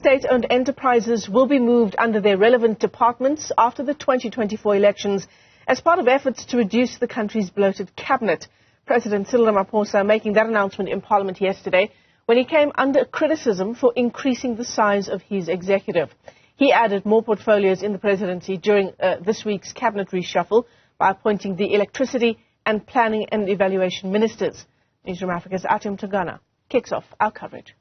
State-owned enterprises will be moved under their relevant departments after the 2024 elections as part of efforts to reduce the country's bloated cabinet. President Cyril Ramaphosa making that announcement in Parliament yesterday when he came under criticism for increasing the size of his executive. He added more portfolios in the presidency during this week's cabinet reshuffle by appointing the electricity and planning and evaluation ministers. Newzroom Afrika's Athi Mtongana kicks off our coverage.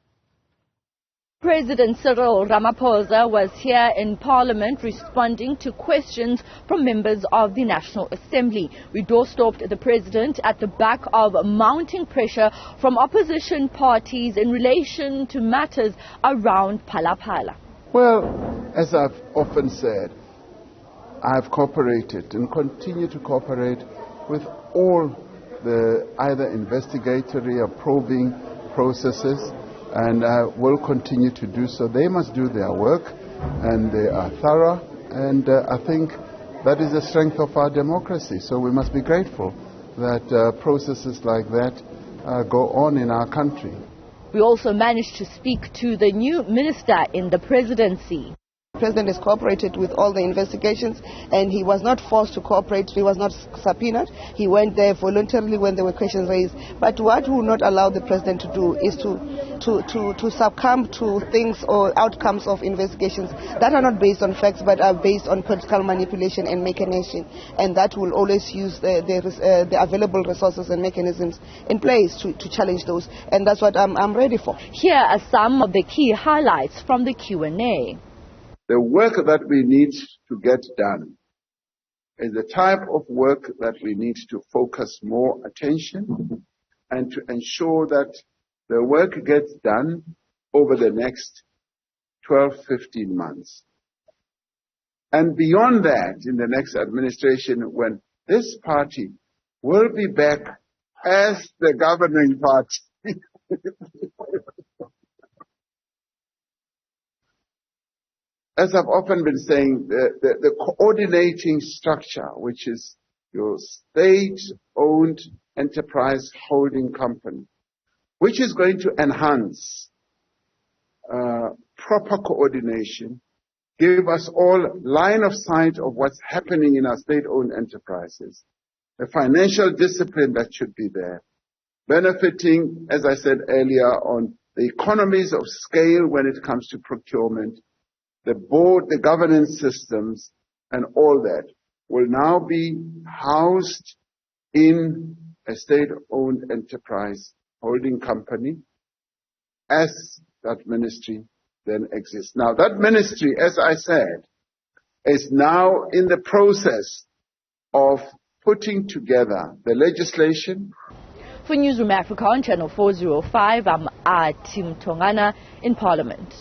President Cyril Ramaphosa was here in Parliament responding to questions from members of the National Assembly. We doorstopped the President at the back of mounting pressure from opposition parties in relation to matters around Phala. Well, as I've often said, I've cooperated and continue to cooperate with all the either investigatory or probing processes, and will continue to do so. They must do their work, and they are thorough, and I think that is the strength of our democracy. So we must be grateful that processes like that go on in our country. We also managed to speak to the new minister in the presidency. The President has cooperated with all the investigations, and he was not forced to cooperate. He was not subpoenaed. He went there voluntarily when there were questions raised. But what will not allow the President to do is to succumb to things or outcomes of investigations that are not based on facts but are based on political manipulation and machination. And that will always use the available resources and mechanisms in place to challenge those. And that's what I'm ready for. Here are some of the key highlights from the Q&A. The work that we need to get done is the type of work that we need to focus more attention and to ensure that the work gets done over the next 12, 15 months. And beyond that, in the next administration, when this party will be back as the governing party, as I've often been saying, the coordinating structure, which is your state-owned enterprise holding company, which is going to enhance proper coordination, give us all line of sight of what's happening in our state-owned enterprises, the financial discipline that should be there, benefiting, as I said earlier, on the economies of scale when it comes to procurement. The board, the governance systems, and all that will now be housed in a state-owned enterprise holding company as that ministry then exists. Now, that ministry, as I said, is now in the process of putting together the legislation. For Newzroom Afrika on Channel 405, I'm Athi Mtongana in Parliament.